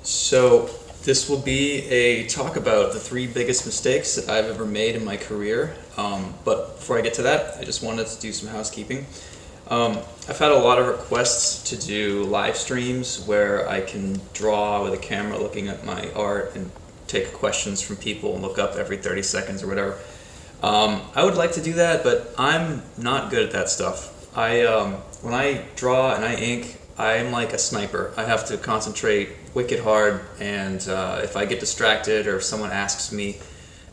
So this will be a talk about the 3 biggest mistakes that I've ever made in my career. But before I get to that, I just wanted to do some housekeeping. I've had a lot of requests to do live streams where I can draw with a camera looking at my art and take questions from people and look up every 30 seconds or whatever. I would like to do that, but I'm not good at that stuff. When I draw and I ink, I'm like a sniper. I have to concentrate wicked hard, and if I get distracted or if someone asks me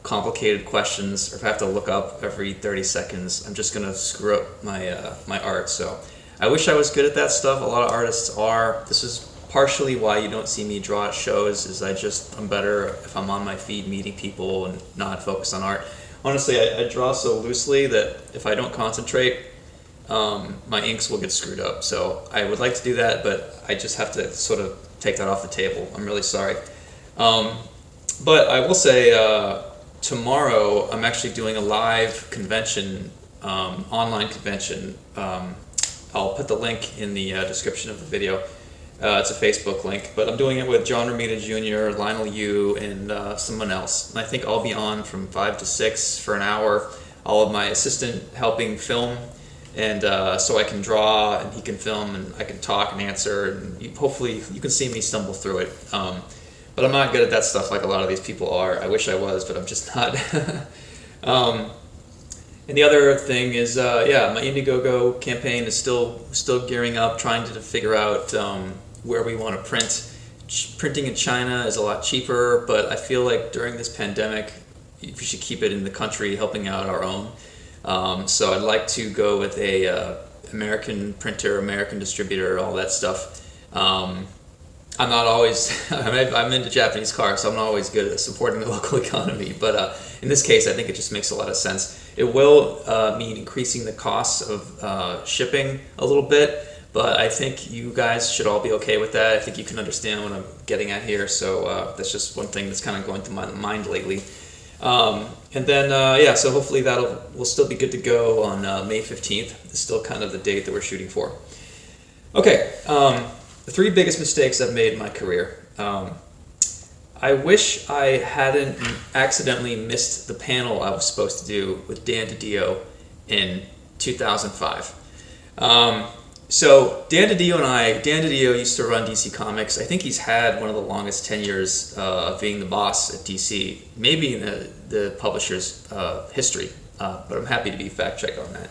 complicated questions or if I have to look up every 30 seconds, I'm just gonna screw up my art. So I wish I was good at that stuff. A lot of artists are. This is partially why you don't see me draw at shows, is I'm better if I'm on my feet meeting people and not focused on art. Honestly, I draw so loosely that if I don't concentrate, my inks will get screwed up. So I would like to do that, but I just have to sort of take that off the table. I'm really sorry. But I will say tomorrow I'm actually doing a live convention, online convention. I'll put the link in the description of the video. It's a Facebook link, but I'm doing it with John Romita Jr., Lionel Yu, and someone else. And I think I'll be on from 5 to 6 for an hour. I'll have my assistant helping film, and so I can draw and he can film and I can talk and answer, and hopefully you can see me stumble through it. But I'm not good at that stuff like a lot of these people are. I wish I was, but I'm just not. And the other thing is, yeah, my Indiegogo campaign is still gearing up, trying to figure out where we want to print. Printing in China is a lot cheaper, but I feel like during this pandemic, we should keep it in the country, helping out our own. So I'd like to go with a American printer, American distributor, all that stuff. I'm not always, I'm into Japanese cars, so I'm not always good at supporting the local economy, but in this case I think it just makes a lot of sense. It will mean increasing the costs of shipping a little bit, but I think you guys should all be okay with that. I think you can understand what I'm getting at here, so that's just one thing that's kind of going through my mind lately. And then, yeah, so hopefully we'll still be good to go on May 15th. It's still kind of the date that we're shooting for. Okay, the 3 biggest mistakes I've made in my career. I wish I hadn't accidentally missed the panel I was supposed to do with Dan DiDio in 2005. So Dan DiDio used to run DC Comics. I think he's had one of the longest tenures of being the boss at DC, maybe in the publisher's history, but I'm happy to be fact-checked on that.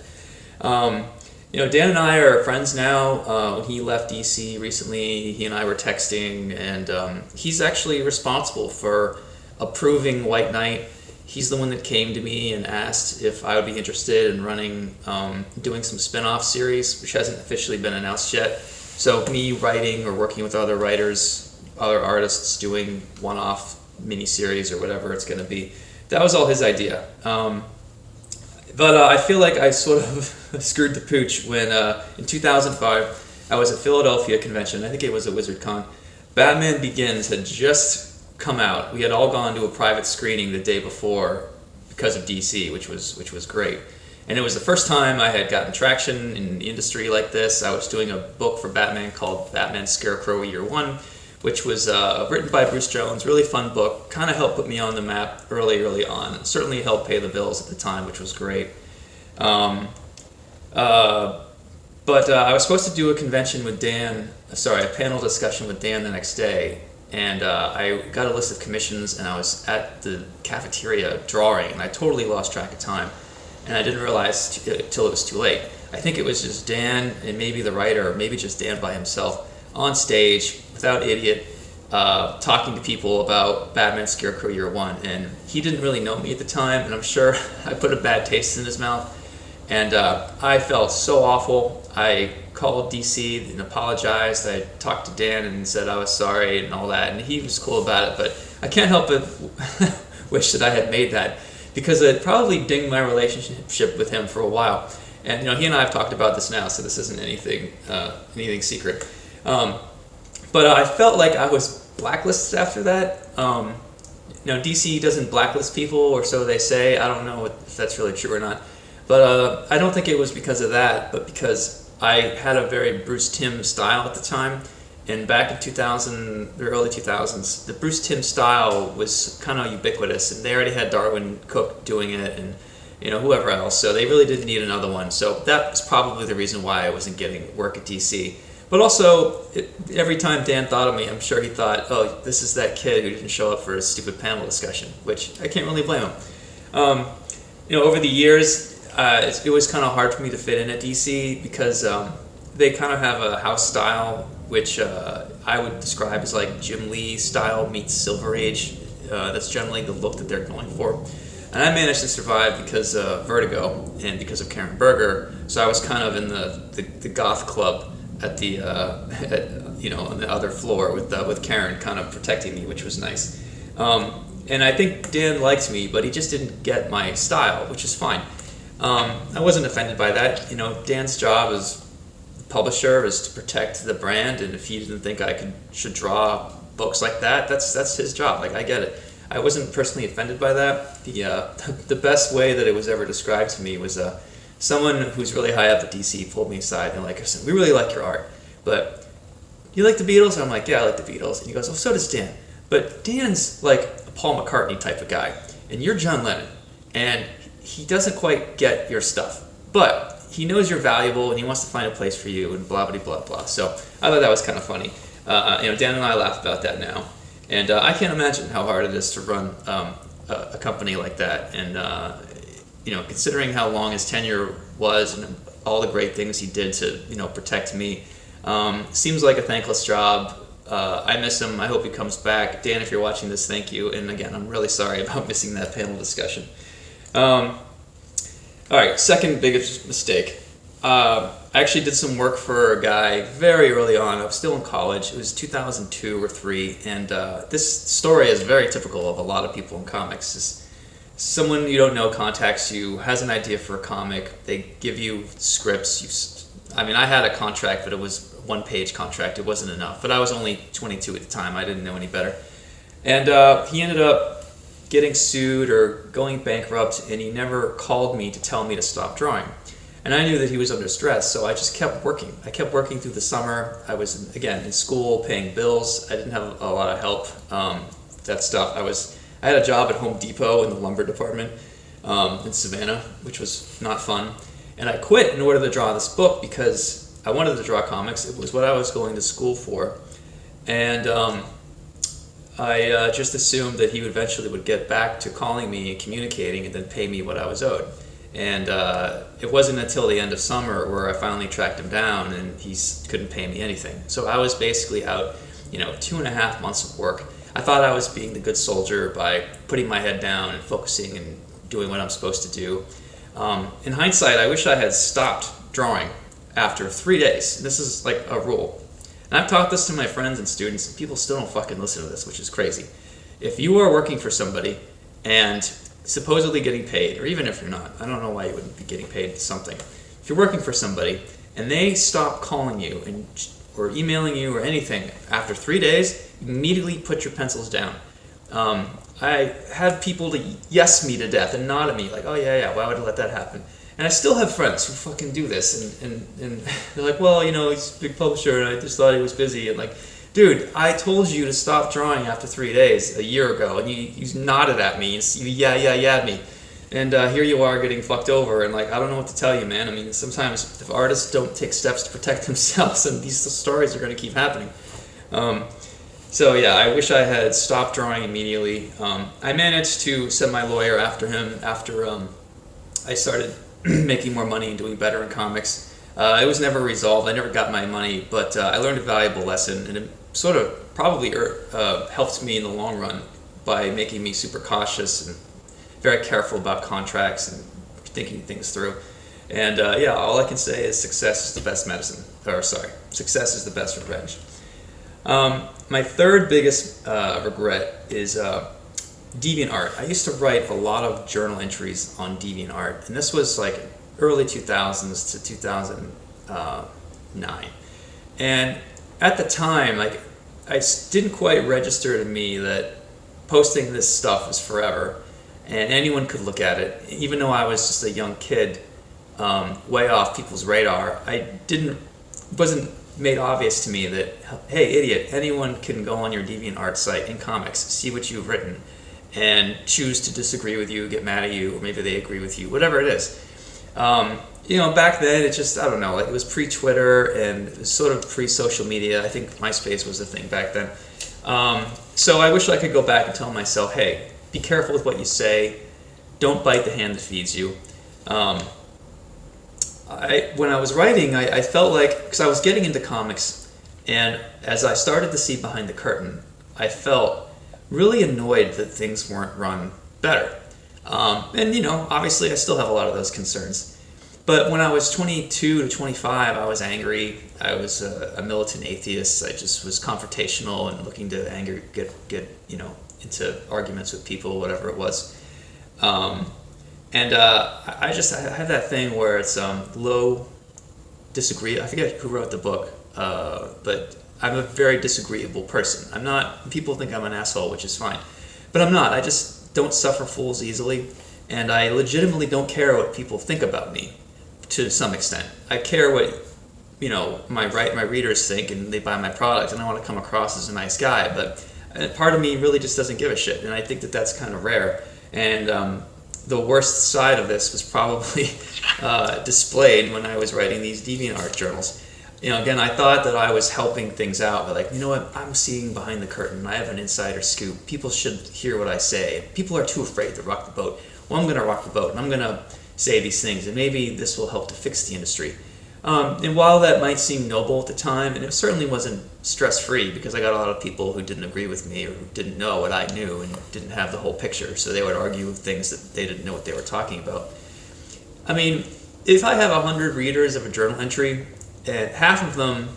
You know, Dan and I are friends now. When he left DC recently, he and I were texting, and he's actually responsible for approving White Knight. He's the one that came to me and asked if I would be interested in running, doing some spin-off series, which hasn't officially been announced yet. So me writing or working with other writers, other artists, doing one-off miniseries or whatever it's going to be. That was all his idea. But I feel like I sort of screwed the pooch when in 2005 I was at Philadelphia convention. I think it was at WizardCon. Batman Begins had just come out. We had all gone to a private screening the day before because of DC, which was great. And it was the first time I had gotten traction in the industry like this. I was doing a book for Batman called Batman Scarecrow Year One, which was written by Bruce Jones. Really fun book. Kind of helped put me on the map early on. It certainly helped pay the bills at the time, which was great. But I was supposed to do a convention with Dan, a panel discussion with Dan the next day, and I got a list of commissions, and I was at the cafeteria drawing, and I totally lost track of time, and I didn't realize till it was too late. I think it was just Dan and maybe the writer, or maybe just Dan by himself, on stage, without idiot, talking to people about Batman Scarecrow Year One, and he didn't really know me at the time, and I'm sure I put a bad taste in his mouth, and I felt so awful. I called DC and apologized. I talked to Dan and said I was sorry and all that, and he was cool about it, but I can't help but wish that I had made that, because it probably dinged my relationship with him for a while. And you know, he and I have talked about this now, so this isn't anything secret. But I felt like I was blacklisted after that. You know, DC doesn't blacklist people, or so they say. I don't know if that's really true or not. But I don't think it was because of that, but because I had a very Bruce Timm style at the time, And back in 2000, the early 2000s, the Bruce Timm style was kind of ubiquitous, and they already had Darwin Cook doing it, and whoever else. So they really didn't need another one. So that was probably the reason why I wasn't getting work at DC. But also, every time Dan thought of me, I'm sure he thought, oh, this is that kid who didn't show up for his stupid panel discussion, which I can't really blame him. Over the years, it was kind of hard for me to fit in at DC because they kind of have a house style, which I would describe as like Jim Lee style meets Silver Age. That's generally the look that they're going for. And I managed to survive because of Vertigo and because of Karen Berger. So I was kind of in the goth club at the on the other floor with Karen kind of protecting me, which was nice. And I think Dan liked me, but he just didn't get my style, which is fine. I wasn't offended by that. Dan's job as publisher is to protect the brand, and if he didn't think I should draw books like that, that's his job. Like, I get it. I wasn't personally offended by that. The best way that it was ever described to me was someone who's really high up at DC pulled me aside and like, listen, we really like your art, but you like the Beatles? And I'm like, yeah, I like the Beatles. And he goes, oh, so does Dan. But Dan's like a Paul McCartney type of guy, and you're John Lennon, and he doesn't quite get your stuff, but he knows you're valuable and he wants to find a place for you and blah blah blah blah. So I thought that was kind of funny. Dan and I laugh about that now, and I can't imagine how hard it is to run a company like that. And considering how long his tenure was and all the great things he did to protect me, seems like a thankless job. I miss him. I hope he comes back. Dan, if you're watching this, thank you. And again, I'm really sorry about missing that panel discussion. All right, second biggest mistake. I actually did some work for a guy very early on. I was still in college. It was 2002 or 3, and this story is very typical of a lot of people in comics. Someone you don't know contacts you, has an idea for a comic. They give you scripts. I had a contract, but it was a one-page contract. It wasn't enough. But I was only 22 at the time. I didn't know any better. And he ended up getting sued or going bankrupt, and he never called me to tell me to stop drawing. And I knew that he was under stress, so I just kept working. I kept working through the summer. I was, again, in school, paying bills. I didn't have a lot of help. That stuff. I had a job at Home Depot in the lumber department in Savannah, which was not fun. And I quit in order to draw this book because I wanted to draw comics. It was what I was going to school for. And I just assumed that he eventually would get back to calling me and communicating and then pay me what I was owed. And it wasn't until the end of summer where I finally tracked him down and he couldn't pay me anything. So I was basically out, 2.5 months of work. I thought I was being the good soldier by putting my head down and focusing and doing what I'm supposed to do. In hindsight, I wish I had stopped drawing after 3 days. This is like a rule. And I've taught this to my friends and students, and people still don't fucking listen to this, which is crazy. If you are working for somebody and supposedly getting paid, or even if you're not, I don't know why you wouldn't be getting paid something. If you're working for somebody and they stop calling you or emailing you or anything after 3 days, immediately put your pencils down. I had people to yes me to death and nod at me like, oh yeah, why would I let that happen? And I still have friends who fucking do this, and they're like, well, he's a big publisher, and I just thought he was busy. And like, dude, I told you to stop drawing after 3 days a year ago, and you nodded at me, and you yeah me. And here you are getting fucked over, and like, I don't know what to tell you, man. Sometimes if artists don't take steps to protect themselves, and these stories are going to keep happening. So yeah, I wish I had stopped drawing immediately. I managed to send my lawyer after him after I started making more money and doing better in comics. It was never resolved. I never got my money, but I learned a valuable lesson, and it sort of probably helped me in the long run by making me super cautious and very careful about contracts and thinking things through. And all I can say is success is the best medicine. Success is the best revenge. My third biggest regret is DeviantArt. I used to write a lot of journal entries on DeviantArt, and this was like early 2000s to 2009. And at the time, like, I didn't quite register to me that posting this stuff was forever, and anyone could look at it. Even though I was just a young kid, way off people's radar, wasn't made obvious to me that, hey, idiot, anyone can go on your DeviantArt site in comics, see what you've written, and choose to disagree with you, get mad at you, or maybe they agree with you, whatever it is. Back then, it just, I don't know, like it was pre-Twitter and it was sort of pre-social media. I think MySpace was the thing back then. So I wish I could go back and tell myself, hey, be careful with what you say. Don't bite the hand that feeds you. When I was writing, I felt like, because I was getting into comics, and as I started to see behind the curtain, I felt really annoyed that things weren't run better. Obviously I still have a lot of those concerns. But when I was 22 to 25, I was angry. I was a militant atheist. I just was confrontational and looking to get into arguments with people, whatever it was. I have that thing where it's low disagree. I forget who wrote the book, but I'm a very disagreeable person. I'm not. People think I'm an asshole, which is fine, but I'm not. I just don't suffer fools easily, and I legitimately don't care what people think about me. To some extent, I care what my readers think, and they buy my product, and I want to come across as a nice guy. But part of me really just doesn't give a shit, and I think that that's kind of rare. And the worst side of this was probably displayed when I was writing these DeviantArt journals. Again, I thought that I was helping things out, but what? I'm seeing behind the curtain. I have an insider scoop. People should hear what I say. People are too afraid to rock the boat. Well, I'm going to rock the boat, and I'm going to say these things, and maybe this will help to fix the industry. And while that might seem noble at the time, and it certainly wasn't stress-free, because I got a lot of people who didn't agree with me or who didn't know what I knew and didn't have the whole picture, so they would argue things that they didn't know what they were talking about. I mean, if I have 100 readers of a journal entry, and half of them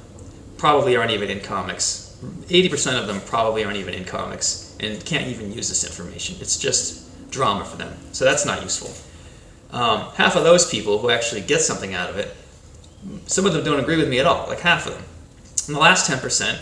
probably aren't even in comics, 80% of them probably aren't even in comics and can't even use this information. It's just drama for them, so that's not useful. Half of those people who actually get something out of it, some of them don't agree with me at all, like half of them. And the last 10%,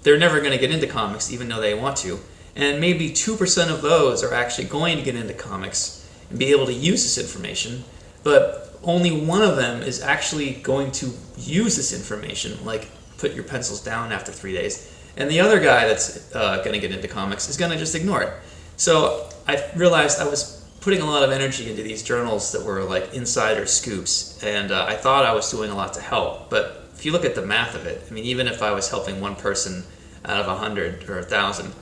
they're never going to get into comics even though they want to. And maybe 2% of those are actually going to get into comics and be able to use this information, but only one of them is actually going to use this information, like put your pencils down after 3 days. And the other guy that's going to get into comics is going to just ignore it. So I realized I was putting a lot of energy into these journals that were like insider scoops, and I thought I was doing a lot to help. But if you look at the math of it, I mean, even if I was helping one person out of 100 or 1,000,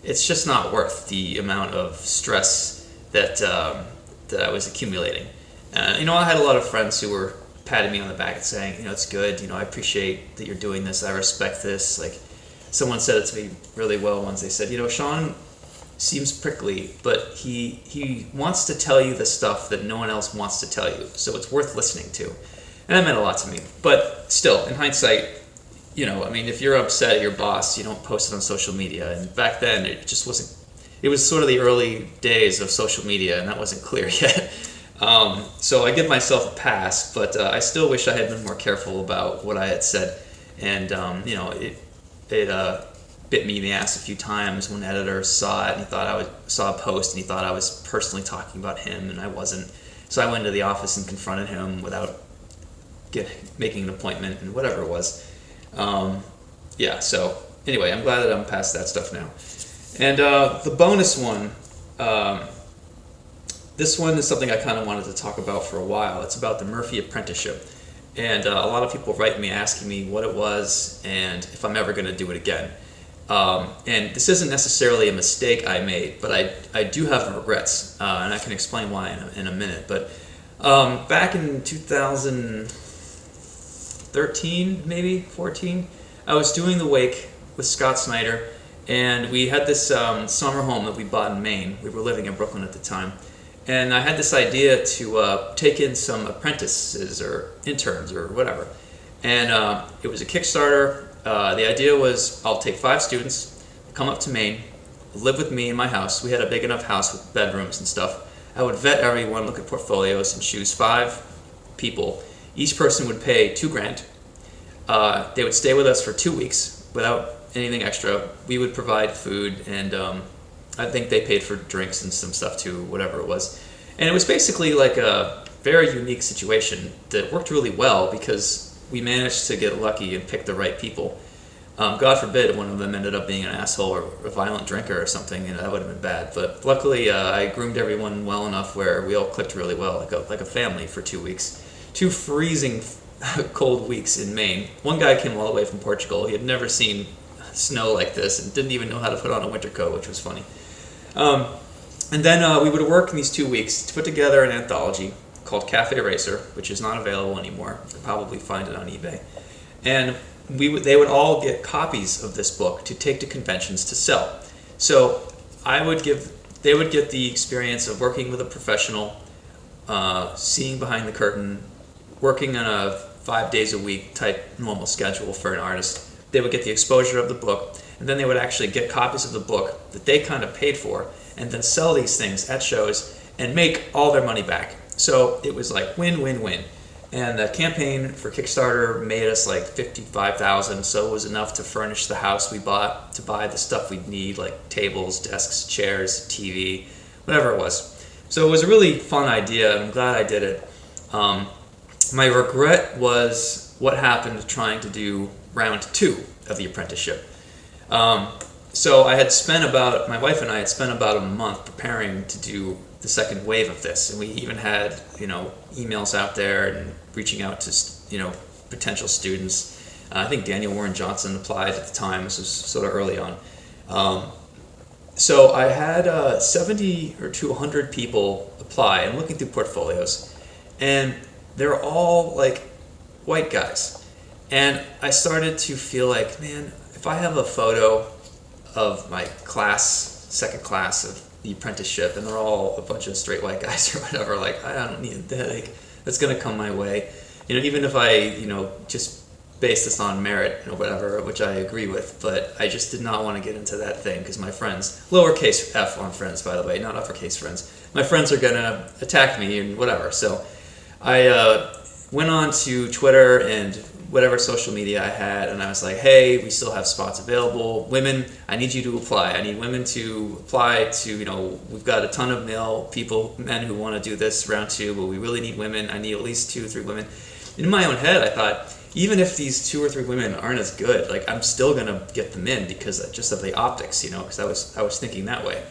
it's just not worth the amount of stress that I was accumulating. I had a lot of friends who were patting me on the back and saying, it's good, I appreciate that you're doing this, I respect this. Like, someone said it to me really well once. They said, Sean seems prickly, but he wants to tell you the stuff that no one else wants to tell you, so it's worth listening to. And that meant a lot to me. But still, in hindsight, if you're upset at your boss, you don't post it on social media. And back then, it just wasn't. It was sort of the early days of social media, and that wasn't clear yet. So I give myself a pass, but I still wish I had been more careful about what I had said. And it bit me in the ass a few times when editors saw it and saw a post and he thought I was personally talking about him, and I wasn't. So I went to the office and confronted him without making an appointment and whatever it was. So anyway, I'm glad that I'm past that stuff now. And the bonus one, this one is something I kind of wanted to talk about for a while. It's about the Murphy apprenticeship. And a lot of people write me asking me what it was and if I'm ever going to do it again. And this isn't necessarily a mistake I made, but I do have regrets, and I can explain why in a minute. But back in 2013, maybe 14, I was doing the wake with Scott Snyder, and we had this summer home that we bought in Maine. We were living in Brooklyn at the time. And I had this idea to take in some apprentices or interns or whatever. And it was a Kickstarter. The idea was I'll take 5 students, come up to Maine, live with me in my house. We had a big enough house with bedrooms and stuff. I would vet everyone, look at portfolios, and choose 5 people. Each person would pay $2,000. They would stay with us for 2 weeks without anything extra. We would provide food, and I think they paid for drinks and some stuff too, whatever it was. And it was basically like a very unique situation that worked really well because we managed to get lucky and pick the right people. God forbid one of them ended up being an asshole or a violent drinker or something, that would have been bad. But luckily, I groomed everyone well enough where we all clicked really well, like a family for 2 weeks. 2 freezing cold weeks in Maine. One guy came all the way from Portugal. He had never seen snow like this and didn't even know how to put on a winter coat, which was funny. And then we would work in these 2 weeks to put together an anthology called Cafe Racer, which is not available anymore. You can probably find it on eBay. And they would all get copies of this book to take to conventions to sell. So they would get the experience of working with a professional, seeing behind the curtain, working on a 5 days a week type normal schedule for an artist. They would get the exposure of the book, and then they would actually get copies of the book that they kind of paid for, and then sell these things at shows and make all their money back. So it was like win, win, win. And the campaign for Kickstarter made us like $55,000, so it was enough to furnish the house we bought, to buy the stuff we'd need, like tables, desks, chairs, TV, whatever it was. So it was a really fun idea, and I'm glad I did it. My regret was what happened trying to do round 2 of the apprenticeship. So my wife and I had spent about a month preparing to do the second wave of this, and we even had, emails out there and reaching out to, potential students. I think Daniel Warren Johnson applied at the time. This was sort of early on. So I had 70 or 200 people apply. I'm looking through portfolios, and they're all like white guys. And I started to feel like, man, if I have a photo of my class, second class of the apprenticeship, and they're all a bunch of straight white guys or whatever, like, I don't need that. Like, that's going to come my way. Even if I, just base this on merit or whatever, which I agree with, but I just did not want to get into that thing because my friends, lowercase f on friends, by the way, not uppercase friends, my friends are going to attack me and whatever. So I went on to Twitter and whatever social media I had, and I was like, hey, we still have spots available. Women, I need you to apply. I need women to apply to, we've got a ton of men who want to do this round 2, but we really need women. I need at least 2 or 3 women. In my own head, I thought, even if these 2 or 3 women aren't as good, like, I'm still gonna get them in because just of the optics, because I was thinking that way.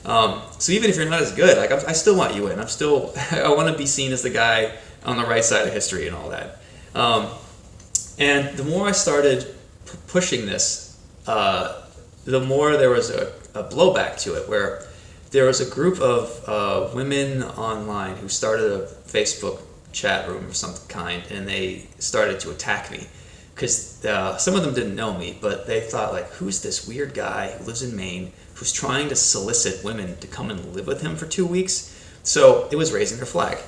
So even if you're not as good, like, I still want you in. I want to be seen as the guy on the right side of history and all that. And the more I started pushing this, the more there was a blowback to it, where there was a group of women online who started a Facebook chat room of some kind, and they started to attack me because some of them didn't know me, but they thought, like, who's this weird guy who lives in Maine who's trying to solicit women to come and live with him for 2 weeks? So it was raising their flag.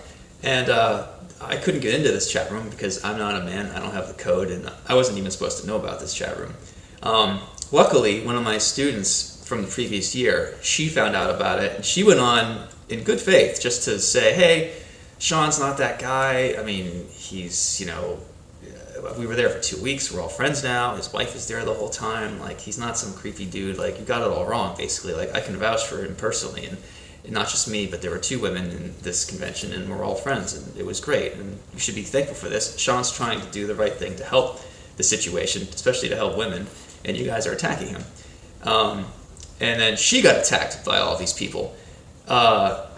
And I couldn't get into this chat room because I'm not a man, I don't have the code, and I wasn't even supposed to know about this chat room. Luckily, one of my students from the previous year, she found out about it, and she went on in good faith just to say, hey, Sean's not that guy. I mean, he's, we were there for 2 weeks, we're all friends now, his wife is there the whole time, like, he's not some creepy dude, like, you got it all wrong, basically. Like, I can vouch for him personally, and not just me, but there were 2 women in this convention, and we're all friends, and it was great, and you should be thankful for this. Sean's trying to do the right thing to help the situation, especially to help women, and you guys are attacking him. And then she got attacked by all these people. So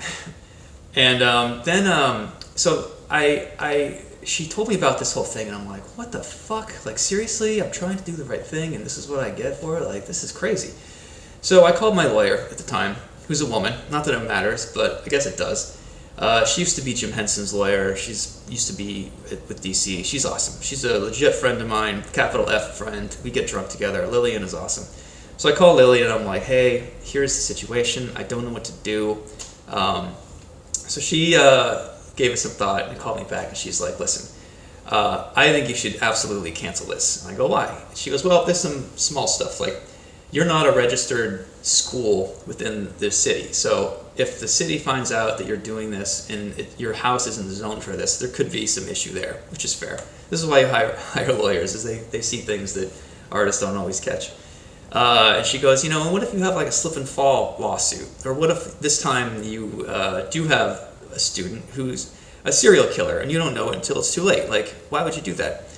she told me about this whole thing, and I'm like, what the fuck? Like, seriously? I'm trying to do the right thing, and this is what I get for it? Like, this is crazy. So I called my lawyer at the time, who's a woman. Not that it matters, but I guess it does. She used to be Jim Henson's lawyer. She's used to be with DC. She's awesome. She's a legit friend of mine, capital F friend. We get drunk together. Lillian is awesome. So I call Lillian, and I'm like, hey, here's the situation. I don't know what to do. So she gave it some thought and called me back, and she's like, listen, I think you should absolutely cancel this. And I go, why? She goes, well, there's some small stuff, like, you're not a registered school within the city. So if the city finds out that you're doing this and your house isn't zoned for this, there could be some issue there, which is fair. This is why you hire lawyers, is they see things that artists don't always catch. And she goes, what if you have like a slip and fall lawsuit? Or what if this time you do have a student who's a serial killer and you don't know it until it's too late? Like, why would you do that?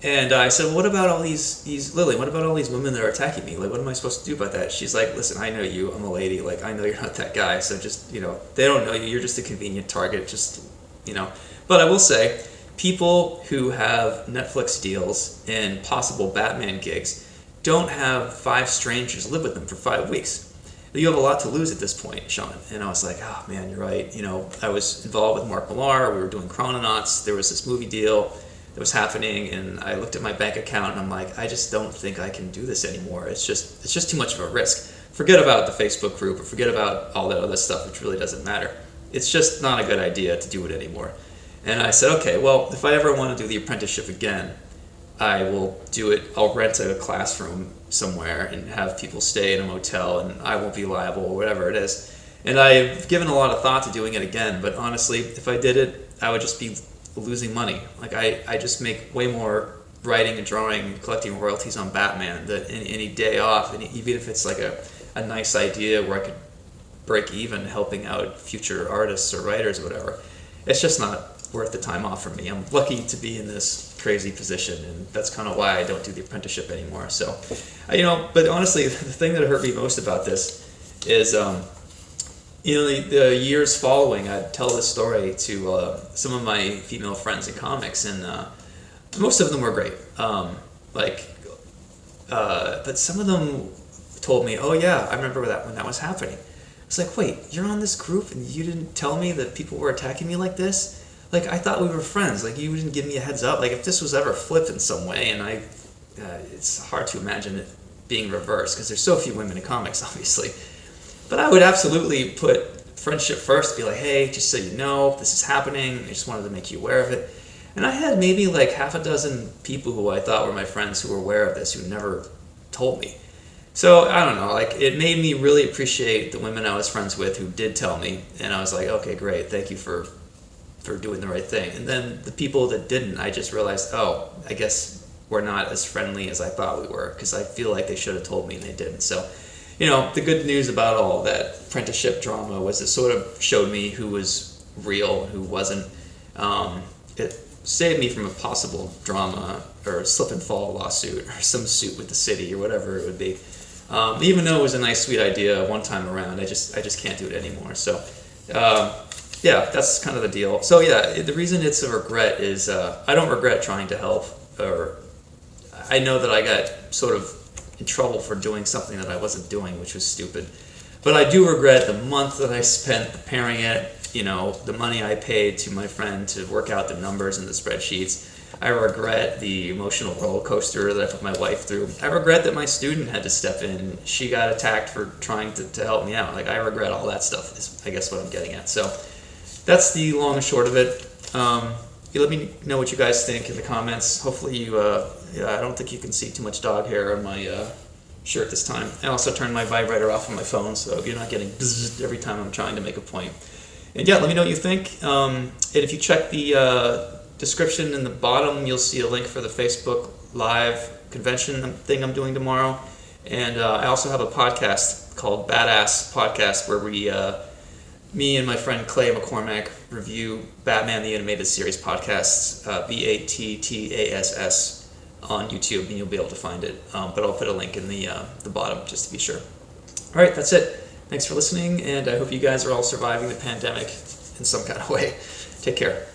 And I said, what about all these Lily, what about all these women that are attacking me? Like, what am I supposed to do about that? She's like, listen, I know you, I'm a lady, like, I know you're not that guy, so just, they don't know you, you're just a convenient target, just, But I will say, people who have Netflix deals and possible Batman gigs don't have 5 strangers live with them for 5 weeks. You have a lot to lose at this point, Sean. And I was like, oh man, you're right. I was involved with Mark Millar, we were doing Chrononauts, there was this movie deal that was happening, and I looked at my bank account and I'm like, I just don't think I can do this anymore. It's just too much of a risk. Forget about the Facebook group, or forget about all that other stuff, which really doesn't matter. It's just not a good idea to do it anymore. And I said, okay, well, if I ever want to do the apprenticeship again, I will do it. I'll rent a classroom somewhere and have people stay in a motel, and I won't be liable, or whatever it is. And I've given a lot of thought to doing it again, but honestly, if I did it, I would just be losing money. Like, I just make way more writing and drawing and collecting royalties on Batman than any day off, and even if it's like a nice idea where I could break even helping out future artists or writers or whatever, it's just not worth the time off for me. I'm lucky to be in this crazy position, and that's kind of why I don't do the apprenticeship anymore. So, but honestly, the thing that hurt me most about this is, the years following, I'd tell this story to some of my female friends in comics, and most of them were great. But some of them told me, oh yeah, I remember that when that was happening. It's like, wait, you're on this group and you didn't tell me that people were attacking me like this? Like, I thought we were friends. Like, you didn't give me a heads up. Like, if this was ever flipped in some way, and it's hard to imagine it being reversed, because there's so few women in comics, obviously. But I would absolutely put friendship first, be like, hey, just so you know, this is happening, I just wanted to make you aware of it. And I had maybe like half a dozen people who I thought were my friends who were aware of this, who never told me. So, I don't know, like, it made me really appreciate the women I was friends with who did tell me, and I was like, okay, great, thank you for doing the right thing. And then the people that didn't, I just realized, oh, I guess we're not as friendly as I thought we were, because I feel like they should have told me and they didn't. So, the good news about all that apprenticeship drama was it sort of showed me who was real and who wasn't. It saved me from a possible drama or slip and fall lawsuit or some suit with the city or whatever it would be. Even though it was a nice, sweet idea one time around, I just can't do it anymore. So, yeah, that's kind of the deal. So yeah, the reason it's a regret is I don't regret trying to help, or I know that I got sort of in trouble for doing something that I wasn't doing, which was stupid. But I do regret the month that I spent preparing it, the money I paid to my friend to work out the numbers in the spreadsheets. I regret the emotional roller coaster that I put my wife through. I regret that my student had to step in. She got attacked for trying to help me out. Like, I regret all that stuff, is I guess what I'm getting at. So that's the long and short of it. You let me know what you guys think in the comments. Hopefully I don't think you can see too much dog hair on my shirt this time. I also turned my vibrator off on my phone, so you're not getting bzzz every time I'm trying to make a point. And yeah, let me know what you think. And if you check the description in the bottom, you'll see a link for the Facebook Live convention thing I'm doing tomorrow. And I also have a podcast called Badass Podcast, where me and my friend Clay McCormack review Batman the Animated Series podcasts, BATTASS, on YouTube, and you'll be able to find it. But I'll put a link in the bottom just to be sure. All right, that's it. Thanks for listening, and I hope you guys are all surviving the pandemic in some kind of way. Take care.